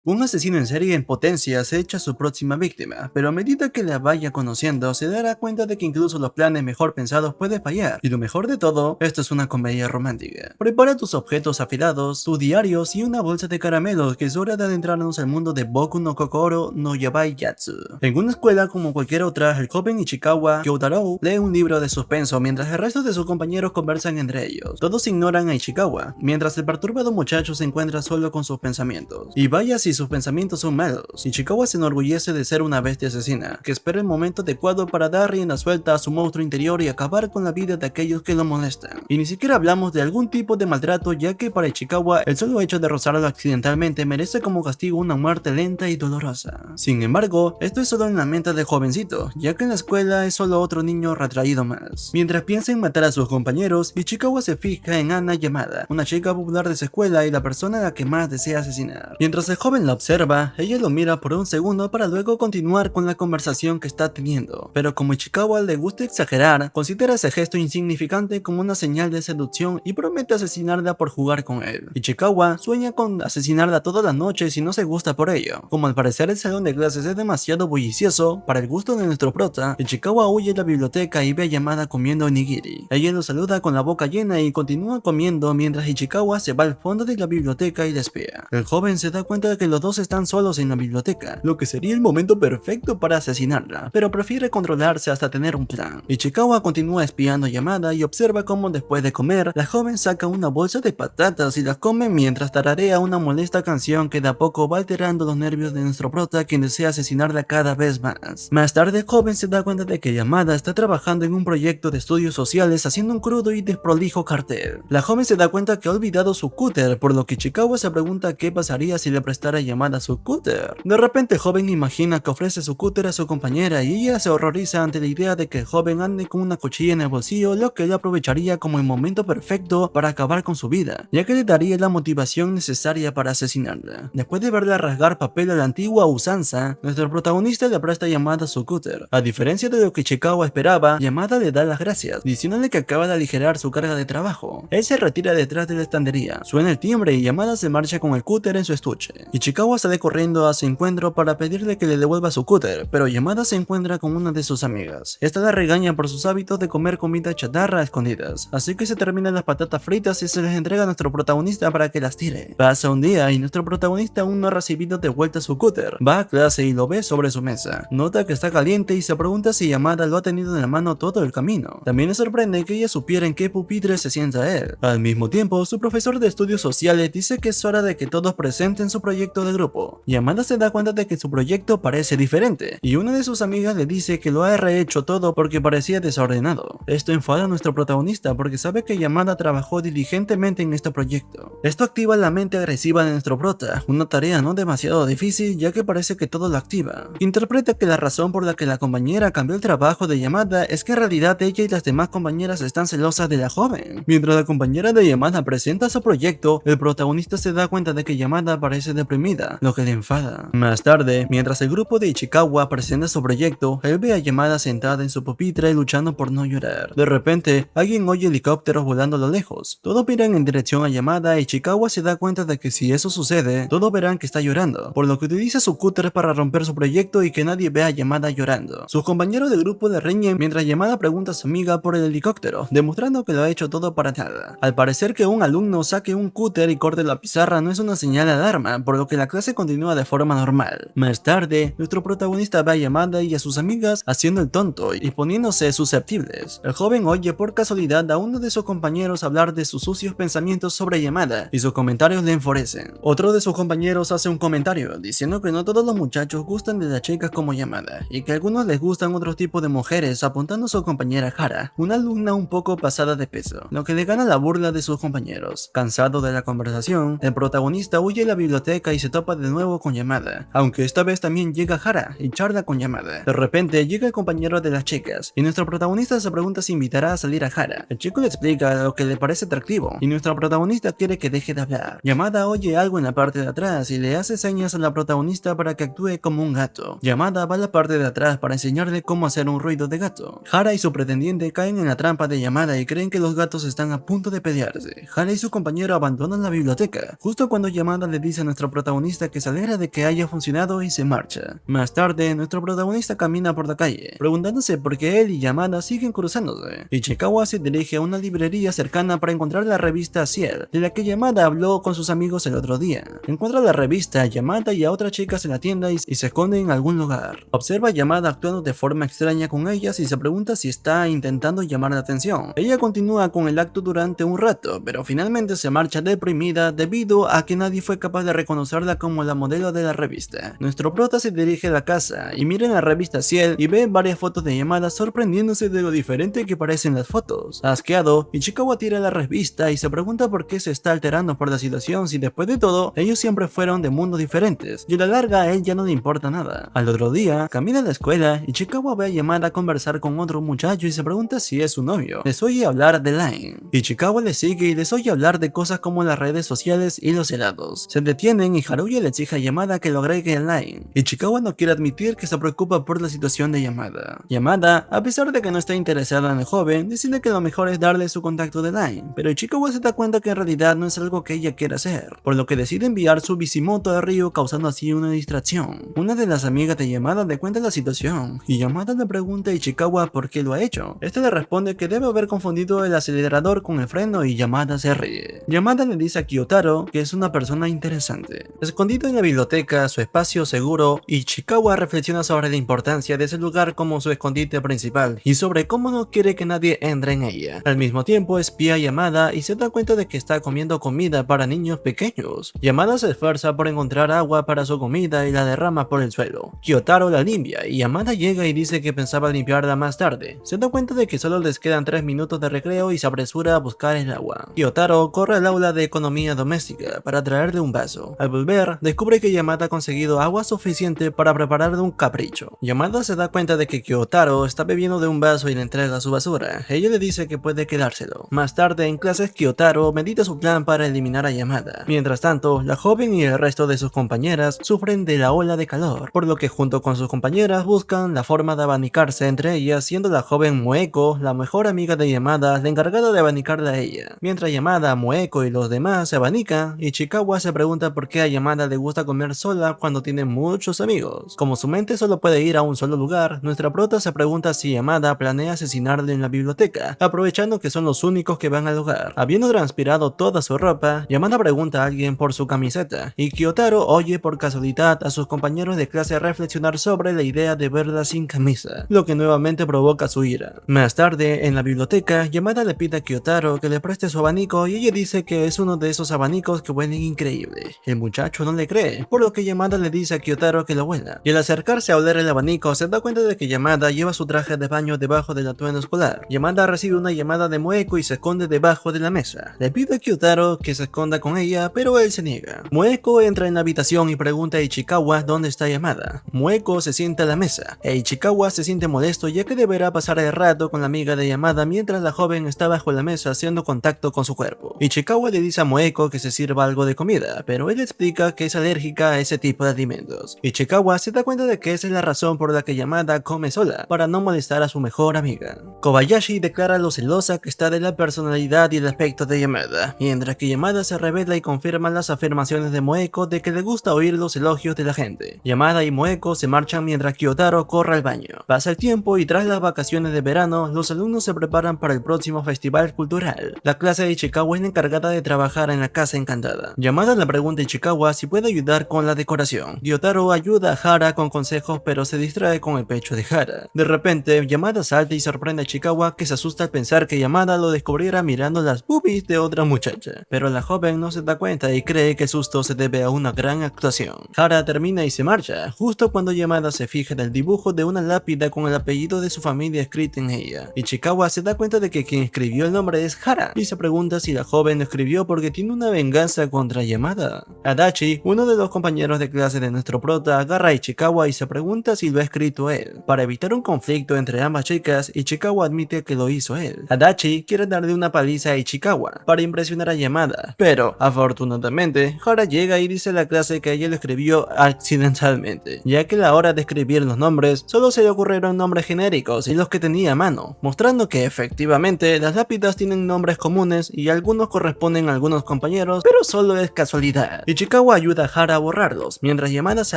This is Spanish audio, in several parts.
Un asesino en serie en potencia se echa a su próxima víctima, pero a medida que la vaya conociendo se dará cuenta de que incluso los planes mejor pensados pueden fallar, y lo mejor de todo, esto es una comedia romántica. Prepara tus objetos afilados, tus diarios y una bolsa de caramelos, que es hora de adentrarnos al mundo de Boku no Kokoro no Yabai Yatsu. En una escuela como cualquier otra, el joven Ichikawa Kyotaro lee un libro de suspenso mientras el resto de sus compañeros conversan entre ellos. Todos ignoran a Ichikawa, mientras el perturbado muchacho se encuentra solo con sus pensamientos. Y vaya si sus pensamientos son malos. Ichikawa se enorgullece de ser una bestia asesina, que espera el momento adecuado para dar rienda suelta a su monstruo interior y acabar con la vida de aquellos que lo molestan. Y ni siquiera hablamos de algún tipo de maltrato, ya que para Ichikawa el solo hecho de rozarlo accidentalmente merece como castigo una muerte lenta y dolorosa. Sin embargo, esto es solo en la mente del jovencito, ya que en la escuela es solo otro niño retraído más. Mientras piensa en matar a sus compañeros, Ichikawa se fija en Ana Yamada, una chica popular de su escuela y la persona a la que más desea asesinar. Mientras el joven la observa, ella lo mira por un segundo para luego continuar con la conversación que está teniendo. Pero como Ichikawa le gusta exagerar, considera ese gesto insignificante como una señal de seducción y promete asesinarla por jugar con él. Ichikawa sueña con asesinarla todas las noches y no se gusta por ello. Como al parecer el salón de clases es demasiado bullicioso para el gusto de nuestro prota, Ichikawa huye a la biblioteca y ve a Yamada comiendo onigiri. Ella lo saluda con la boca llena y continúa comiendo mientras Ichikawa se va al fondo de la biblioteca y la espía. El joven se da cuenta de que los dos están solos en la biblioteca, lo que sería el momento perfecto para asesinarla, pero prefiere controlarse hasta tener un plan. Ichikawa continúa espiando a Yamada y observa cómo después de comer, la joven saca una bolsa de patatas y las come mientras tararea una molesta canción que de a poco va alterando los nervios de nuestro prota, quien desea asesinarla cada vez más. Más tarde el joven se da cuenta de que Yamada está trabajando en un proyecto de estudios sociales haciendo un crudo y desprolijo cartel. La joven se da cuenta que ha olvidado su cúter, por lo que Ichikawa se pregunta qué pasaría si le prestara a Yamada su cúter. De repente el joven imagina que ofrece su cúter a su compañera y ella se horroriza ante la idea de que el joven ande con una cuchilla en el bolsillo, lo que él aprovecharía como el momento perfecto para acabar con su vida, ya que le daría la motivación necesaria para asesinarla. Después de verla rasgar papel a la antigua usanza, nuestro protagonista le presta a Yamada su cúter. A diferencia de lo que Ichikawa esperaba, Yamada le da las gracias, diciéndole que acaba de aligerar su carga de trabajo. Él se retira detrás de la estantería, suena el timbre y Yamada se marcha con el cúter en su estuche. Ichikawa sale corriendo a su encuentro para pedirle que le devuelva su cúter, pero Yamada se encuentra con una de sus amigas. Esta la regaña por sus hábitos de comer comida chatarra a escondidas, así que se terminan las patatas fritas y se les entrega a nuestro protagonista para que las tire. Pasa un día y nuestro protagonista aún no ha recibido de vuelta su cúter. Va a clase y lo ve sobre su mesa. Nota que está caliente y se pregunta si Yamada lo ha tenido en la mano todo el camino. También le sorprende que ella supiera en qué pupitre se sienta él. Al mismo tiempo, su profesor de estudios sociales dice que es hora de que todos presenten su proyecto de grupo. Yamada se da cuenta de que su proyecto parece diferente, y una de sus amigas le dice que lo ha rehecho todo porque parecía desordenado. Esto enfada a nuestro protagonista porque sabe que Yamada trabajó diligentemente en este proyecto. Esto activa la mente agresiva de nuestro prota, una tarea no demasiado difícil ya que parece que todo lo activa. Interpreta que la razón por la que la compañera cambió el trabajo de Yamada es que en realidad ella y las demás compañeras están celosas de la joven. Mientras la compañera de Yamada presenta su proyecto, el protagonista se da cuenta de que Yamada parece deprimida, lo que le enfada. Más tarde, mientras el grupo de Ichikawa presenta su proyecto, él ve a Yamada sentada en su pupitre luchando por no llorar. De repente, alguien oye helicópteros volando a lo lejos. Todos miran en dirección a Yamada y Ichikawa se da cuenta de que si eso sucede, todos verán que está llorando, por lo que utiliza su cúter para romper su proyecto y que nadie vea a Yamada llorando. Sus compañeros de grupo le riñen mientras Yamada pregunta a su amiga por el helicóptero, demostrando que lo ha hecho todo para nada. Al parecer que un alumno saque un cúter y corte la pizarra no es una señal de alarma, por lo que la clase continúa de forma normal. Más tarde, nuestro protagonista ve a Yamada y a sus amigas haciendo el tonto y poniéndose susceptibles. El joven oye por casualidad a uno de sus compañeros hablar de sus sucios pensamientos sobre Yamada y sus comentarios le enfurecen. Otro de sus compañeros hace un comentario diciendo que no todos los muchachos gustan de las chicas como Yamada y que a algunos les gustan otros tipos de mujeres, apuntando a su compañera Hara, una alumna un poco pasada de peso, lo que le gana la burla de sus compañeros. Cansado de la conversación, el protagonista huye a la biblioteca y se topa de nuevo con Yamada, aunque esta vez también llega Hara y charla con Yamada. De repente llega el compañero de las chicas y nuestro protagonista se pregunta si invitará a salir a Hara. El chico le explica lo que le parece atractivo y nuestra protagonista quiere que deje de hablar. Yamada oye algo en la parte de atrás y le hace señas a la protagonista para que actúe como un gato. Yamada va a la parte de atrás para enseñarle cómo hacer un ruido de gato. Hara y su pretendiente caen en la trampa de Yamada y creen que los gatos están a punto de pelearse. Hara y su compañero abandonan la biblioteca, justo cuando Yamada le dice a nuestro protagonista protagonista que se alegra de que haya funcionado y se marcha. Más tarde, nuestro protagonista camina por la calle, preguntándose por qué él y Yamada siguen cruzándose. Ichikawa se dirige a una librería cercana para encontrar la revista Ciel, de la que Yamada habló con sus amigos el otro día. Encuentra la revista, Yamada y a otra chica en la tienda y se esconde en algún lugar. Observa a Yamada actuando de forma extraña con ellas y se pregunta si está intentando llamar la atención. Ella continúa con el acto durante un rato, pero finalmente se marcha deprimida debido a que nadie fue capaz de reconocerla como la modelo de la revista. Nuestro prota se dirige a la casa y mira en la revista Ciel y ve varias fotos de Yamada, sorprendiéndose de lo diferente que parecen las fotos. Asqueado, Ichikawa tira la revista y se pregunta por qué se está alterando por la situación si después de todo ellos siempre fueron de mundos diferentes y a la larga a él ya no le importa nada. Al otro día, camina a la escuela y Ichikawa ve a Yamada conversar con otro muchacho y se pregunta si es su novio. Les oye hablar de Line. Ichikawa le sigue y les oye hablar de cosas como las redes sociales y los helados. Se detienen y Haruya le exige a Yamada que lo agregue en Line. Ichikawa no quiere admitir que se preocupa por la situación de Yamada. Yamada, a pesar de que no está interesada en el joven, decide que lo mejor es darle su contacto de Line, pero Ichikawa se da cuenta que en realidad no es algo que ella quiera hacer, por lo que decide enviar su Bisimoto a Ryo, causando así una distracción. Una de las amigas de Yamada le cuenta la situación, y Yamada le pregunta a Ichikawa por qué lo ha hecho. Este le responde que debe haber confundido el acelerador con el freno y Yamada se ríe. Yamada le dice a Kyotaro que es una persona interesante. Escondido en la biblioteca, su espacio seguro, Ichikawa reflexiona sobre la importancia de ese lugar como su escondite principal y sobre cómo no quiere que nadie entre en ella. Al mismo tiempo espía a Yamada y se da cuenta de que está comiendo comida para niños pequeños. Yamada se esfuerza por encontrar agua para su comida y la derrama por el suelo. Kyotaro la limpia y Yamada llega y dice que pensaba limpiarla más tarde. Se da cuenta de que solo les quedan 3 minutos de recreo y se apresura a buscar el agua. Kyotaro corre al aula de economía doméstica para traerle un vaso. Al volver, descubre que Yamada ha conseguido agua suficiente para prepararle un capricho. Yamada se da cuenta de que Kyotaro está bebiendo de un vaso y le entrega su basura. Ella le dice que puede quedárselo. Más tarde, en clases, Kyotaro medita su plan para eliminar a Yamada. Mientras tanto, la joven y el resto de sus compañeras sufren de la ola de calor, por lo que junto con sus compañeras buscan la forma de abanicarse entre ellas, siendo la joven Moeko, la mejor amiga de Yamada, la encargada de abanicarla a ella. Mientras Yamada, Moeko y los demás se abanican, Ichikawa se pregunta por qué a Yamada le gusta comer sola cuando tiene muchos amigos. Como su mente solo puede ir a un solo lugar, nuestra prota se pregunta si Yamada planea asesinarle en la biblioteca, aprovechando que son los únicos que van al lugar. Habiendo transpirado toda su ropa, Yamada pregunta a alguien por su camiseta, y Kyotaro oye por casualidad a sus compañeros de clase reflexionar sobre la idea de verla sin camisa, lo que nuevamente provoca su ira. Más tarde, en la biblioteca, Yamada le pide a Kyotaro que le preste su abanico y ella dice que es uno de esos abanicos que huelen increíble. El muchacho no le cree, por lo que Yamada le dice a Kyotaro que lo huela, y al acercarse a oler el abanico se da cuenta de que Yamada lleva su traje de baño debajo del atuendo escolar. Yamada recibe una llamada de Moeko y se esconde debajo de la mesa. Le pide a Kyotaro que se esconda con ella, pero él se niega. Moeko entra en la habitación y pregunta a Ichikawa dónde está Yamada. Moeko se sienta a la mesa, e Ichikawa se siente molesto ya que deberá pasar el rato con la amiga de Yamada mientras la joven está bajo la mesa haciendo contacto con su cuerpo. Ichikawa le dice a Moeko que se sirva algo de comida, pero él explica que es alérgica a ese tipo de alimentos. Ichikawa se da cuenta de que esa es la razón por la que Yamada come sola, para no molestar a su mejor amiga. Kobayashi declara lo celosa que está de la personalidad y el aspecto de Yamada, mientras que Yamada se revela y confirma las afirmaciones de Moeko de que le gusta oír los elogios de la gente. Yamada y Moeko se marchan mientras Kyotaro corre al baño. Pasa el tiempo y tras las vacaciones de verano, los alumnos se preparan para el próximo festival cultural. La clase de Ichikawa es la encargada de trabajar en la casa encantada. Yamada le pregunta a Ichikawa si puede ayudar con la decoración. Kyotaro ayuda a Hara con consejos pero se distrae con el pecho de Hara. De repente, Yamada salta y sorprende a Ichikawa, que se asusta al pensar que Yamada lo descubriera mirando las boobies de otra muchacha. Pero la joven no se da cuenta y cree que el susto se debe a una gran actuación. Hara termina y se marcha, justo cuando Yamada se fija en el dibujo de una lápida con el apellido de su familia escrito en ella. Ichikawa se da cuenta de que quien escribió el nombre es Hara, y se pregunta si la joven lo escribió porque tiene una venganza contra Yamada. Adachi, uno de los compañeros de clase de nuestro prota, agarra a Ichikawa y se pregunta si lo ha escrito él. Para evitar un conflicto entre ambas chicas, Ichikawa admite que lo hizo él. Adachi quiere darle una paliza a Ichikawa para impresionar a Yamada, pero afortunadamente Hara llega y dice a la clase que ella lo escribió accidentalmente, ya que a la hora de escribir los nombres solo se le ocurrieron nombres genéricos y los que tenía a mano, mostrando que efectivamente las lápidas tienen nombres comunes y algunos corresponden a algunos compañeros, pero solo es casualidad. Ichikawa Ichikawa ayuda a Hara a borrarlos, mientras Yamada se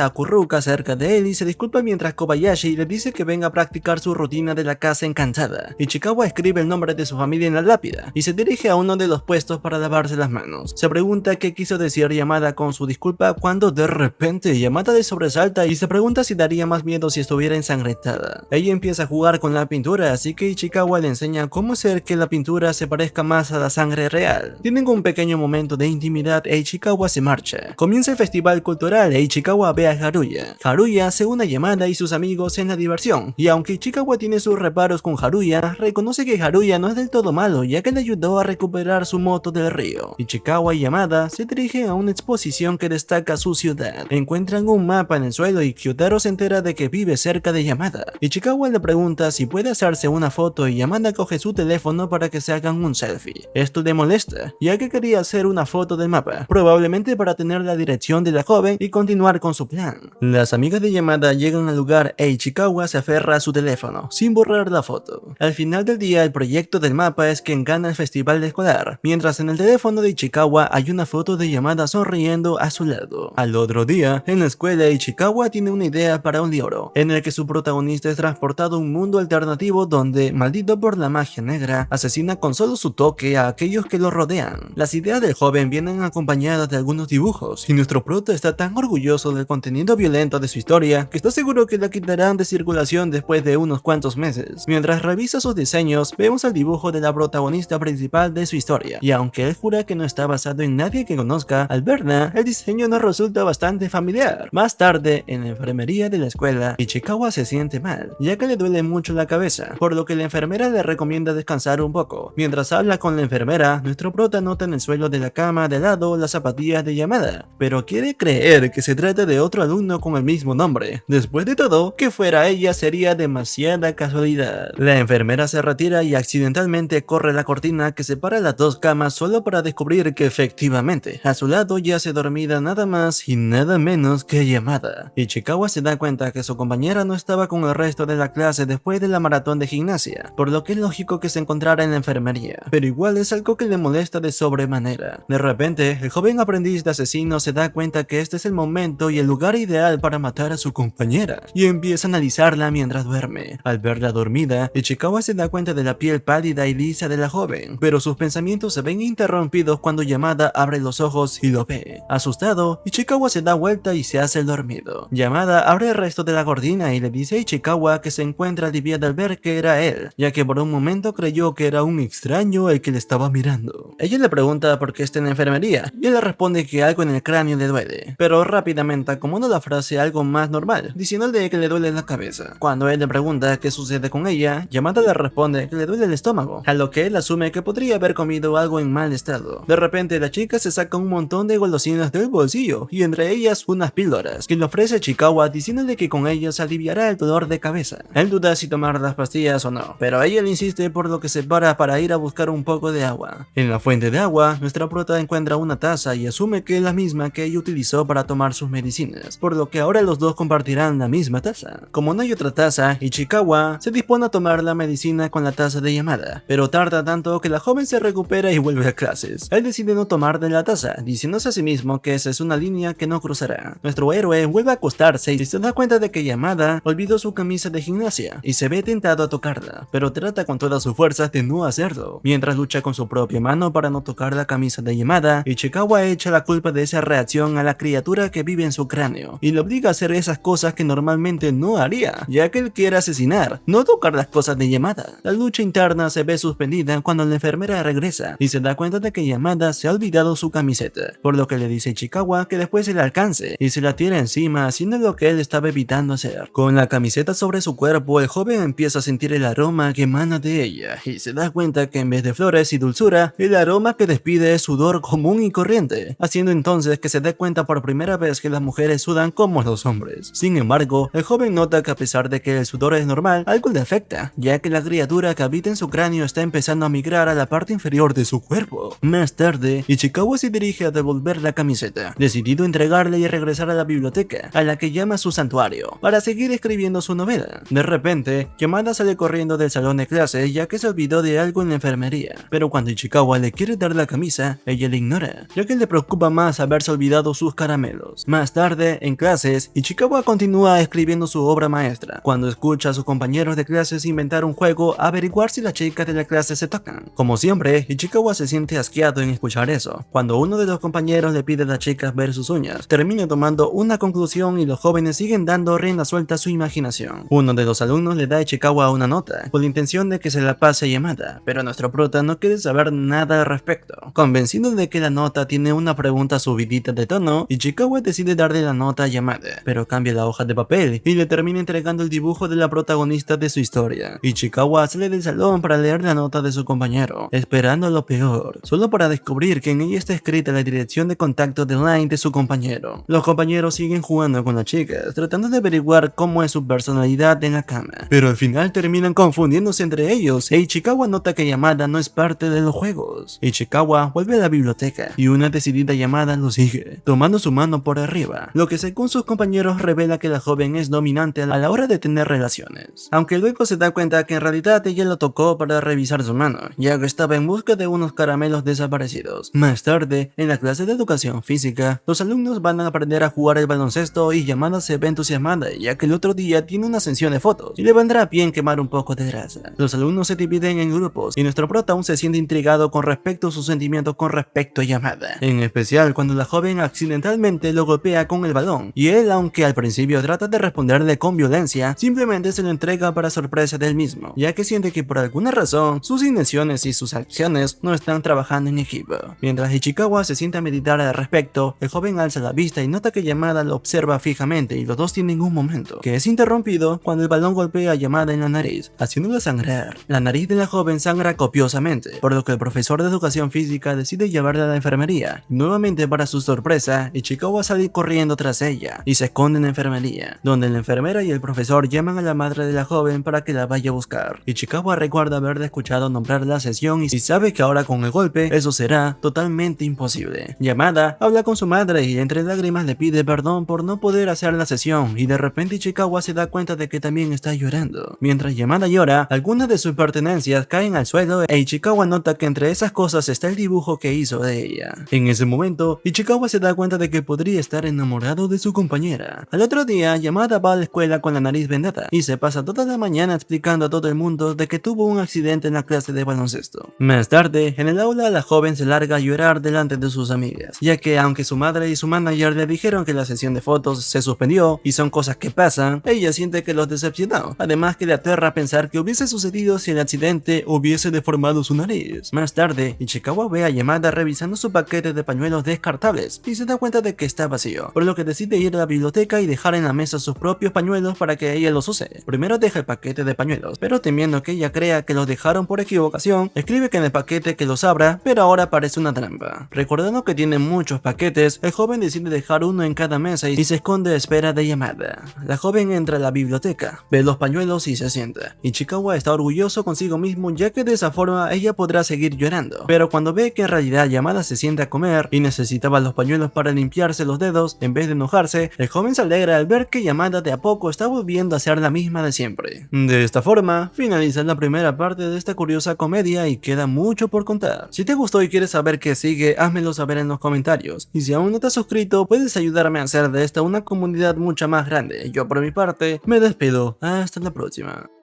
acurruca cerca de él y se disculpa mientras Kobayashi le dice que venga a practicar su rutina de la casa encantada. Ichikawa escribe el nombre de su familia en la lápida y se dirige a uno de los puestos para lavarse las manos. Se pregunta qué quiso decir Yamada con su disculpa cuando de repente Yamada le sobresalta y se pregunta si daría más miedo si estuviera ensangrentada. Ella empieza a jugar con la pintura, así que Ichikawa le enseña cómo hacer que la pintura se parezca más a la sangre real. Tienen un pequeño momento de intimidad e Ichikawa se marcha. Comienza el festival cultural e Ichikawa ve a Haruya. Haruya se une a Yamada y sus amigos en la diversión, y aunque Ichikawa tiene sus reparos con Haruya, reconoce que Haruya no es del todo malo, ya que le ayudó a recuperar su moto del río. Ichikawa y Yamada se dirigen a una exposición que destaca su ciudad. Encuentran un mapa en el suelo y Kyutaro se entera de que vive cerca de Yamada. Ichikawa le pregunta si puede hacerse una foto y Yamada coge su teléfono para que se hagan un selfie. Esto le molesta, ya que quería hacer una foto del mapa, probablemente para tener la dirección de la joven y continuar con su plan. Las amigas de Yamada llegan al lugar e Ichikawa se aferra a su teléfono, sin borrar la foto. Al final del día, el proyecto del mapa es quien gana el festival escolar, mientras en el teléfono de Ichikawa hay una foto de Yamada sonriendo a su lado. Al otro día, en la escuela, Ichikawa tiene una idea para un libro, en el que su protagonista es transportado a un mundo alternativo donde, maldito por la magia negra, asesina con solo su toque a aquellos que lo rodean. Las ideas del joven vienen acompañadas de algunos dibujos, y nuestro prota está tan orgulloso del contenido violento de su historia que está seguro que la quitarán de circulación después de unos cuantos meses. Mientras revisa sus diseños, vemos el dibujo de la protagonista principal de su historia, y aunque él jura que no está basado en nadie que conozca, al verla, el diseño nos resulta bastante familiar. Más tarde, en la enfermería de la escuela, Ichikawa se siente mal, ya que le duele mucho la cabeza, por lo que la enfermera le recomienda descansar un poco. Mientras habla con la enfermera, nuestro prota nota en el suelo de la cama de lado las zapatillas de Yamada, pero quiere creer que se trata de otro alumno con el mismo nombre. Después de todo, que fuera ella sería demasiada casualidad. La enfermera se retira y accidentalmente corre la cortina que separa las dos camas solo para descubrir que efectivamente, a su lado yace dormida nada más y nada menos que Yamada. Ichikawa se da cuenta que su compañera no estaba con el resto de la clase después de la maratón de gimnasia, por lo que es lógico que se encontrara en la enfermería, pero igual es algo que le molesta de sobremanera. De repente, el joven aprendiz de asesino se da cuenta que este es el momento y el lugar ideal para matar a su compañera, y empieza a analizarla mientras duerme. Al verla dormida, Ichikawa se da cuenta de la piel pálida y lisa de la joven, pero sus pensamientos se ven interrumpidos cuando Yamada abre los ojos y lo ve. Asustado, Ichikawa se da vuelta y se hace el dormido. Yamada abre el resto de la cortina y le dice a Ichikawa que se encuentra aliviada al ver que era él, ya que por un momento creyó que era un extraño el que le estaba mirando. Ella le pregunta por qué está en la enfermería, y él le responde que algo en el cráneo le duele, pero rápidamente acomoda la frase a algo más normal, diciéndole que le duele la cabeza. Cuando él le pregunta qué sucede con ella, Yamada le responde que le duele el estómago, a lo que él asume que podría haber comido algo en mal estado. De repente la chica se saca un montón de golosinas del bolsillo, y entre ellas unas píldoras, que le ofrece a Ichikawa diciéndole que con ellas aliviará el dolor de cabeza. Él duda si tomar las pastillas o no, pero ella le insiste, por lo que se para ir a buscar un poco de agua. En la fuente de agua, nuestra prota encuentra una taza y asume que es la misma que ella utilizó para tomar sus medicinas, por lo que ahora los dos compartirán la misma taza. Como no hay otra taza, Ichikawa se dispone a tomar la medicina con la taza de Yamada, pero tarda tanto que la joven se recupera y vuelve a clases. Él decide no tomar de la taza, diciéndose a sí mismo que esa es una línea que no cruzará. Nuestro héroe vuelve a acostarse y se da cuenta de que Yamada olvidó su camisa de gimnasia y se ve tentado a tocarla, pero trata con todas sus fuerzas de no hacerlo. Mientras lucha con su propia mano para no tocar la camisa de Yamada, Ichikawa echa la culpa de esa reacción a la criatura que vive en su cráneo y le obliga a hacer esas cosas que normalmente no haría, ya que él quiere asesinar, no tocar las cosas de Yamada. La lucha interna se ve suspendida cuando la enfermera regresa y se da cuenta de que Yamada se ha olvidado su camiseta, por lo que le dice a Ichikawa que después se le alcance y se la tira encima, haciendo lo que él estaba evitando hacer. Con la camiseta sobre su cuerpo, el joven empieza a sentir el aroma que emana de ella y se da cuenta que en vez de flores y dulzura, el aroma que despide es sudor común y corriente, haciendo entonces que se dé cuenta por primera vez que las mujeres sudan como los hombres. Sin embargo, el joven nota que a pesar de que el sudor es normal, algo le afecta, ya que la criatura que habita en su cráneo está empezando a migrar a la parte inferior de su cuerpo. Más tarde, Ichikawa se dirige a devolver la camiseta, decidido a entregarla y regresar a la biblioteca, a la que llama su santuario, para seguir escribiendo su novela. De repente, Yamada sale corriendo del salón de clases ya que se olvidó de algo en la enfermería, pero cuando Ichikawa le quiere dar la camisa, ella le ignora, ya que le preocupa más saber haberse olvidado sus caramelos. Más tarde, en clases, Ichikawa continúa escribiendo su obra maestra, cuando escucha a sus compañeros de clases inventar un juego a averiguar si las chicas de la clase se tocan. Como siempre, Ichikawa se siente asqueado en escuchar eso. Cuando uno de los compañeros le pide a las chicas ver sus uñas, termina tomando una conclusión y los jóvenes siguen dando rienda suelta a su imaginación. Uno de los alumnos le da a Ichikawa una nota, con la intención de que se la pase a Yamada, pero nuestro prota no quiere saber nada al respecto. Convencido de que la nota tiene una pregunta subidita de tono, Ichikawa decide darle la nota a Yamada, pero cambia la hoja de papel y le termina entregando el dibujo de la protagonista de su historia. Ichikawa sale del salón para leer la nota de su compañero, esperando lo peor, solo para descubrir que en ella está escrita la dirección de contacto de Line de su compañero. Los compañeros siguen jugando con las chicas, tratando de averiguar cómo es su personalidad en la cama, pero al final terminan confundiéndose entre ellos e Ichikawa nota que Yamada no es parte de los juegos. Ichikawa vuelve a la biblioteca y una decidida Yamada lo sigue, tomando su mano por arriba, lo que según sus compañeros revela que la joven es dominante a la hora de tener relaciones, aunque luego se da cuenta que en realidad ella lo tocó para revisar su mano, ya que estaba en busca de unos caramelos desaparecidos. Más tarde, en la clase de educación física, los alumnos van a aprender a jugar al baloncesto y Yamada se ve entusiasmada ya que el otro día tiene una sesión de fotos y le vendrá bien quemar un poco de grasa. Los alumnos se dividen en grupos y nuestro prota aún se siente intrigado con respecto a sus sentimientos con respecto a Yamada, en especial cuando la joven accidentalmente lo golpea con el balón y él, aunque al principio trata de responderle con violencia, simplemente se lo entrega para sorpresa del mismo, ya que siente que por alguna razón sus intenciones y sus acciones no están trabajando en equipo. Mientras Ichikawa se sienta a meditar al respecto, el joven alza la vista y nota que Yamada lo observa fijamente y los dos tienen un momento que es interrumpido cuando el balón golpea a Yamada en la nariz, haciéndola sangrar. La nariz de la joven sangra copiosamente, por lo que el profesor de educación física decide llevarla a la enfermería. Nuevamente, para su sorpresa, Ichikawa sale corriendo tras ella y se esconde en la enfermería, donde la enfermera y el profesor llaman a la madre de la joven para que la vaya a buscar. Ichikawa recuerda haberle escuchado nombrar la sesión y sabe que ahora con el golpe eso será totalmente imposible. Yamada habla con su madre y entre lágrimas le pide perdón por no poder hacer la sesión y de repente Ichikawa se da cuenta de que también está llorando. Mientras Yamada llora, algunas de sus pertenencias caen al suelo e Ichikawa nota que entre esas cosas está el dibujo que hizo de ella. En ese momento, Ichikawa se da cuenta de que podría estar enamorado de su compañera. Al otro día, Yamada va a la escuela con la nariz vendada y se pasa toda la mañana explicando a todo el mundo de que tuvo un accidente en la clase de baloncesto. Más tarde, en el aula, la joven se larga a llorar delante de sus amigas, ya que aunque su madre y su manager le dijeron que la sesión de fotos se suspendió y son cosas que pasan, ella siente que los decepcionó, además que le aterra pensar que hubiese sucedido si el accidente hubiese deformado su nariz. Más tarde, Ichikawa ve a Yamada revisando su paquete de pañuelos descartables y se da cuenta de que está vacío, por lo que decide ir a la biblioteca y dejar en la mesa sus propios pañuelos para que ella los use. Primero deja el paquete de pañuelos, pero temiendo que ella crea que los dejaron por equivocación, escribe que en el paquete que los abra, pero ahora parece una trampa. Recordando que tiene muchos paquetes, el joven decide dejar uno en cada mesa y se esconde a espera de Yamada. La joven entra a la biblioteca, ve los pañuelos y se sienta. Ichikawa está orgulloso consigo mismo ya que de esa forma ella podrá seguir llorando, pero cuando ve que en realidad Yamada se sienta a comer y necesitaba los pañuelos para limpiarse los dedos, en vez de enojarse, el joven se alegra al ver que Yamada de a poco está volviendo a ser la misma de siempre. De esta forma, finaliza la primera parte de esta curiosa comedia y queda mucho por contar. Si te gustó y quieres saber qué sigue, házmelo saber en los comentarios. Y si aún no te has suscrito, puedes ayudarme a hacer de esta una comunidad mucho más grande. Yo por mi parte, me despido. Hasta la próxima.